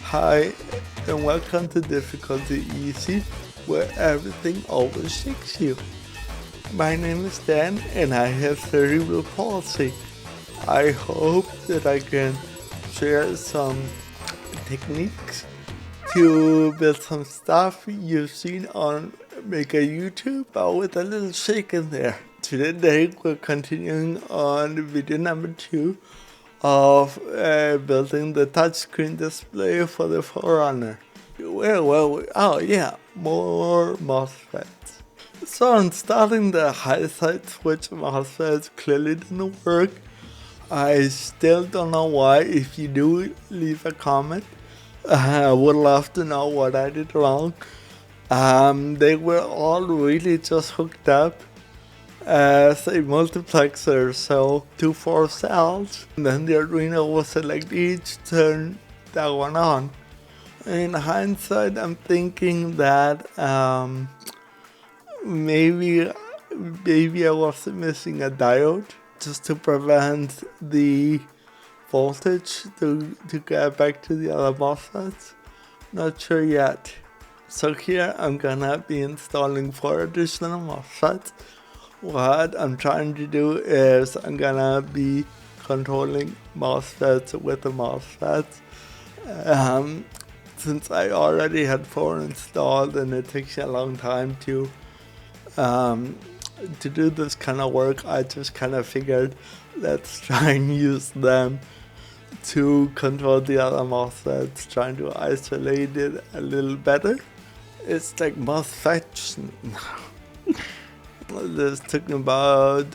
Hi, and welcome to Difficulty Easy, where everything always shakes you. My name is Dan, and I have cerebral palsy. I hope that I can share some techniques to build some stuff you've seen on Maker YouTube, but with a little shake in there. Today we're continuing on video number 2 of building the touchscreen display for the 4Runner. Oh yeah, more MOSFETs. So installing the high side switch MOSFETs clearly didn't work. I still don't know why. If you do, leave a comment. I would love to know what I did wrong. They were all really just hooked up as a multiplexer, so 2-4 cells, and then the Arduino will select each, turn that one on. In hindsight, I'm thinking that maybe I was missing a diode just to prevent the voltage to get back to the other MOSFETs. Not sure yet. So here I'm gonna be installing 4 additional MOSFETs. What I'm trying to do is I'm gonna be controlling MOSFETs with the MOSFETs. Since I already had 4 installed and it takes a long time to do this kind of work, I just kind of figured let's try and use them to control the other MOSFETs, trying to isolate it a little better. It's like MOSFET. This took about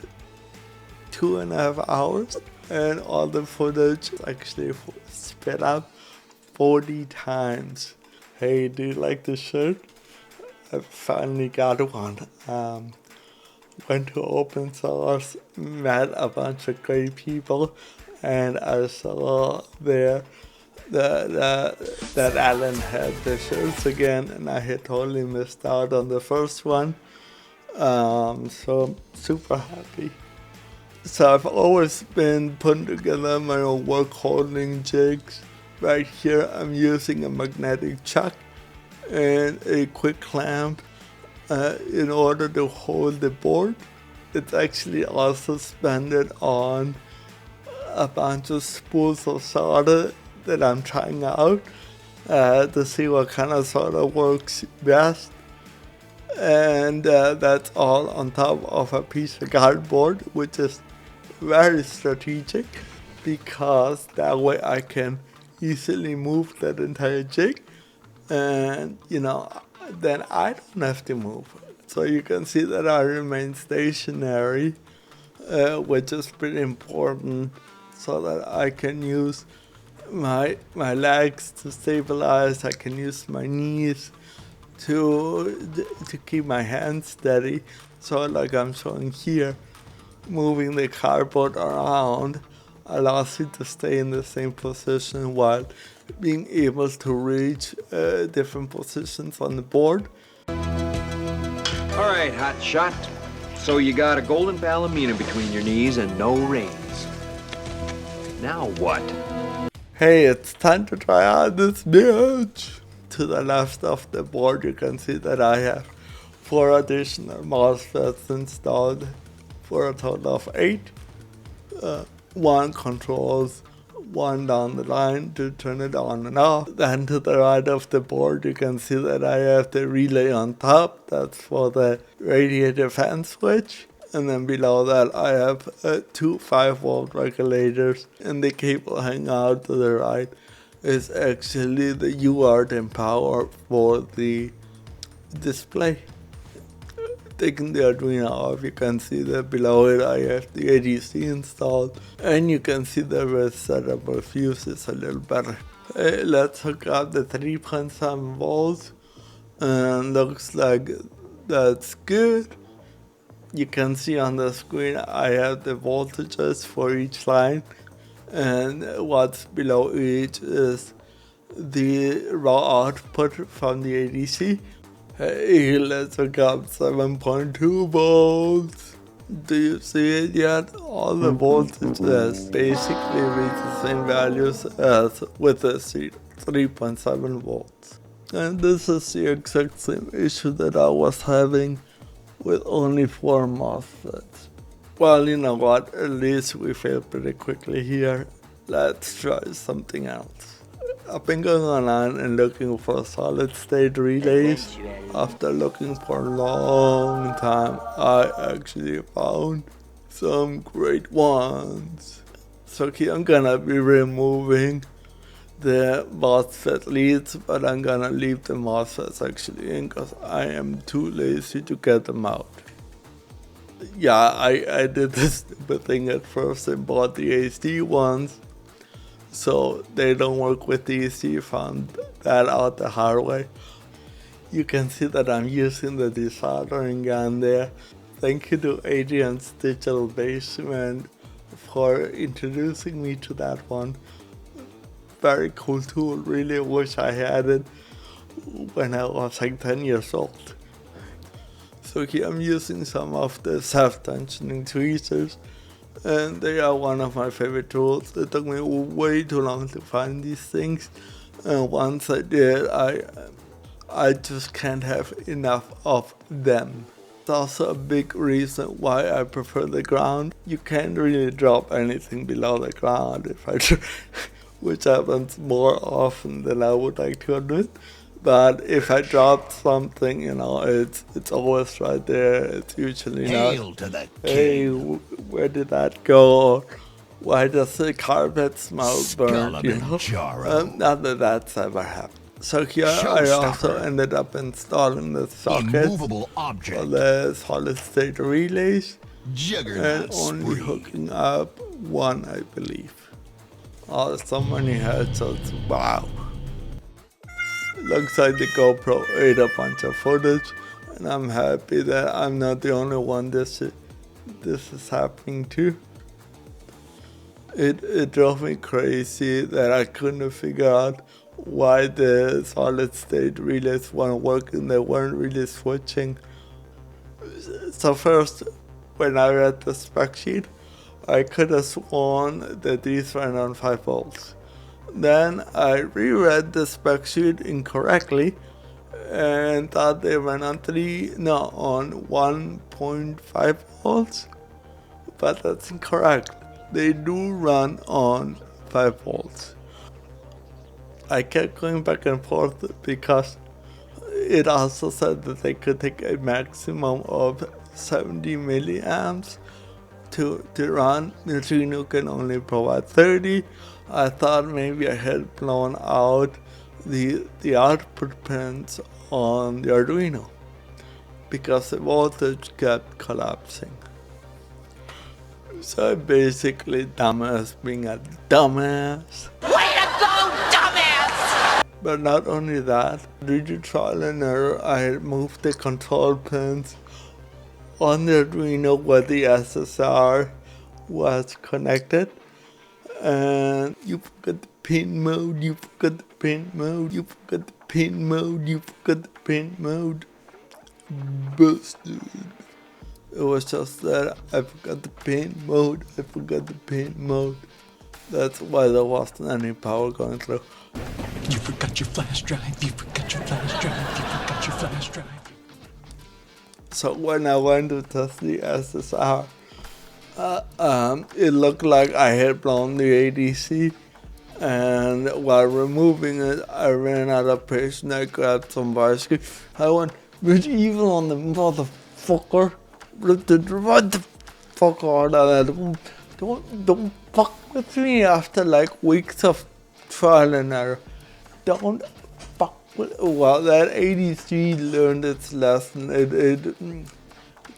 2.5 hours, and all the footage actually sped up 40 times. Hey, do you like the shirt? I finally got one. Went to open source, met a bunch of great people, and I saw there that Alan had the shirts again, and I had totally missed out on the first one. So super happy. So I've always been putting together my own work holding jigs. Right here I'm using a magnetic chuck and a quick clamp in order to hold the board. It's actually also suspended on a bunch of spools of solder that I'm trying out to see what kind of solder works best. And that's all on top of a piece of cardboard, which is very strategic because that way I can easily move that entire jig, and then I don't have to move. So you can see that I remain stationary, which is pretty important, so that I can use my legs to stabilize. I can use my knees to keep my hands steady. So like I'm showing here, moving the cardboard around allows you to stay in the same position while being able to reach different positions on the board. All right, hot shot. So you got a golden palomino between your knees and no reins. Now what? Hey, it's time to try out this bitch. To the left of the board, you can see that I have 4 additional MOSFETs installed for a total of 8. 1 controls 1 down the line to turn it on and off. Then to the right of the board, you can see that I have the relay on top. That's for the radiator fan switch. And then below that, I have 2 5-volt regulators, and the cable hanging out to the right is actually the UART and power for the display. Taking the Arduino off, you can see that below it I have the YHDC installed, and you can see the resettable fuses a little better. Let's hook up the 3.7 volts, and looks like that's good. You can see on the screen I have the voltages for each line, and what's below each is the raw output from the ADC. Hey, let's hook up 7.2 volts. Do you see it yet? All the voltages basically reach the same values as with the Zener. 3.7 volts. And this is the exact same issue that I was having with only 4 MOSFETs. Well, you know what, at least we failed pretty quickly here. Let's try something else. I've been going online and looking for solid state relays. After looking for a long time, I actually found some great ones. So here I'm gonna be removing the MOSFET leads, but I'm gonna leave the MOSFETs actually in because I am too lazy to get them out. Yeah, I did this stupid thing at first and bought the HD ones, so they don't work with DC. Found that out the hard way. You can see that I'm using the desoldering gun there. Thank you to Adrian's Digital Basement for introducing me to that one. Very cool tool, really wish I had it when I was like 10 years old. So here I'm using some of the self-tensioning tweezers, and they are one of my favorite tools. It took me way too long to find these things, and once I did, I just can't have enough of them. It's also a big reason why I prefer the ground. You can't really drop anything below the ground if I try, which happens more often than I would like to admit. But if I drop something, you know, it's always right there. It's usually not, To the hey, where did that go? Why does the carpet smell burnt, you know? Gyro. Not that that's ever happened. So here I also ended up installing the sockets Immovable for object. the solid state relays and Juggernaut only spree. hooking up one, I believe. Oh, so many headshots, wow. Looks like the GoPro ate a bunch of footage, and I'm happy that I'm not the only one this is happening to. It drove me crazy that I couldn't figure out why the solid state relays weren't working, they weren't really switching. So first, when I read the spec sheet, I could have sworn that these ran on 5 volts. Then I reread the spec sheet incorrectly and thought they ran on 1.5 volts, but that's incorrect. They do run on 5 volts. I kept going back and forth because it also said that they could take a maximum of 70 milliamps to run. The Arduino can only provide 30. I thought maybe I had blown out the output pins on the Arduino because the voltage kept collapsing. So basically, dumbass being a dumbass. Way to go, dumbass! But not only that, due to trial and error, I had moved the control pins on the Arduino where the SSR was connected. And you forgot the pin mode, you forgot the pin mode, you forgot the pin mode, you forgot the pin mode. Busted. It was just that I forgot the pin mode, I forgot the pin mode. That's why there wasn't any power going through. You forgot your flash drive, you forgot your flash drive, you forgot your flash drive. So when I went to test the SSR, it looked like I had blown the ADC, and while removing it, I ran out of patience. I grabbed some bicycle. I went, "But even on the motherfucker, what the fuck out of that? Don't fuck with me." After like weeks of trial and error, don't fuck with. Well, that ADC learned its lesson. It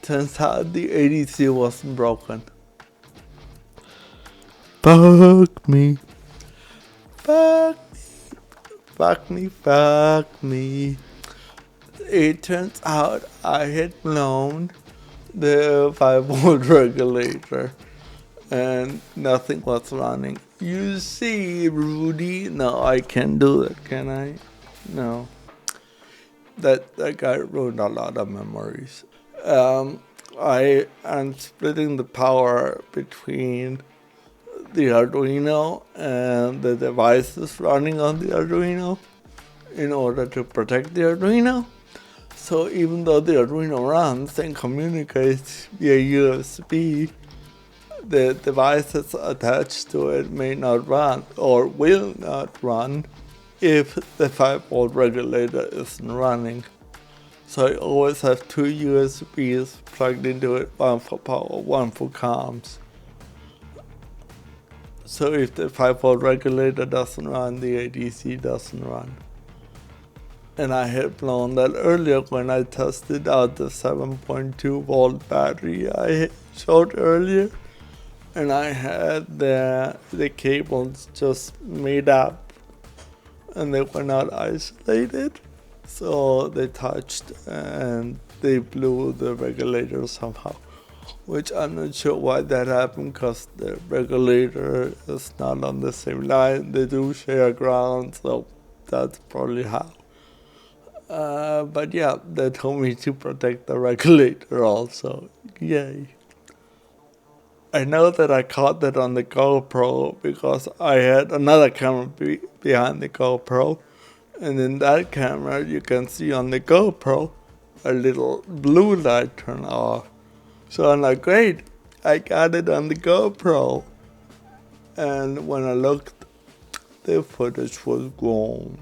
turns out the ADC wasn't broken. Fuck me. Fuck me. Fuck me. It turns out I had blown the 5-volt regulator and nothing was running. You see, Rudy? No, I can't do that, can I? No. That guy ruined a lot of memories. I am splitting the power between the Arduino and the devices running on the Arduino in order to protect the Arduino. So even though the Arduino runs and communicates via USB, the devices attached to it may not run or will not run if the 5-volt regulator isn't running. So I always have two USBs plugged into it, one for power, one for comms. So if the 5-volt regulator doesn't run, the ADC doesn't run. And I had blown that earlier when I tested out the 7.2 volt battery I showed earlier. And I had the cables just made up and they were not isolated. So they touched and they blew the regulator somehow. Which I'm not sure why that happened, because the regulator is not on the same line. They do share ground, so that's probably how. But yeah, they told me to protect the regulator also. Yay. I know that I caught that on the GoPro because I had another camera behind the GoPro. And in that camera, you can see on the GoPro a little blue light turn off. So I'm like, great, I got it on the GoPro. And when I looked, the footage was gone.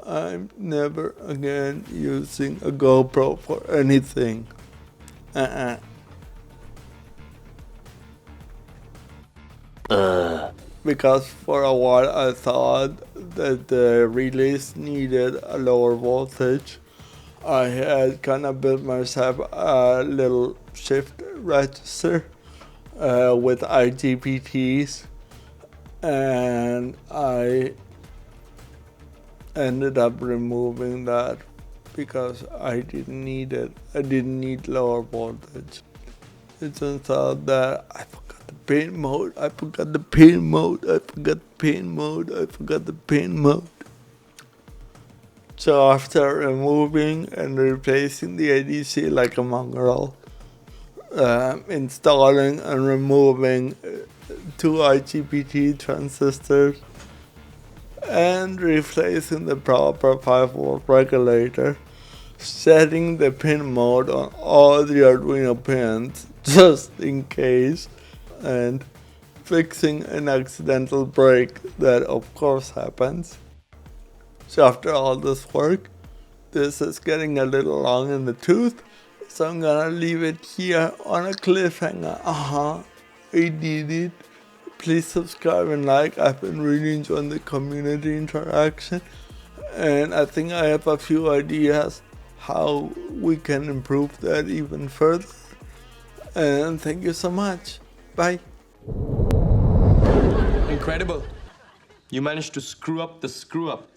I'm never again using a GoPro for anything. Because for a while I thought that the relays needed a lower voltage. I had kind of built myself a little shift register with IGBTs, and I ended up removing that because I didn't need it. I didn't need lower voltage. It turns out that I forgot the pin mode, I forgot the pin mode, I forgot the pin mode, I forgot the pin mode. So after removing and replacing the ADC like a mongrel, installing and removing two IGBT transistors, and replacing the proper 5-volt regulator, setting the pin mode on all the Arduino pins just in case, and fixing an accidental break that of course happens. So after all this work, this is getting a little long in the tooth, so I'm gonna leave it here on a cliffhanger. I did it. Please subscribe and like. I've been really enjoying the community interaction, and I think I have a few ideas how we can improve that even further. And thank you so much. Bye. Incredible. You managed to screw up the screw up.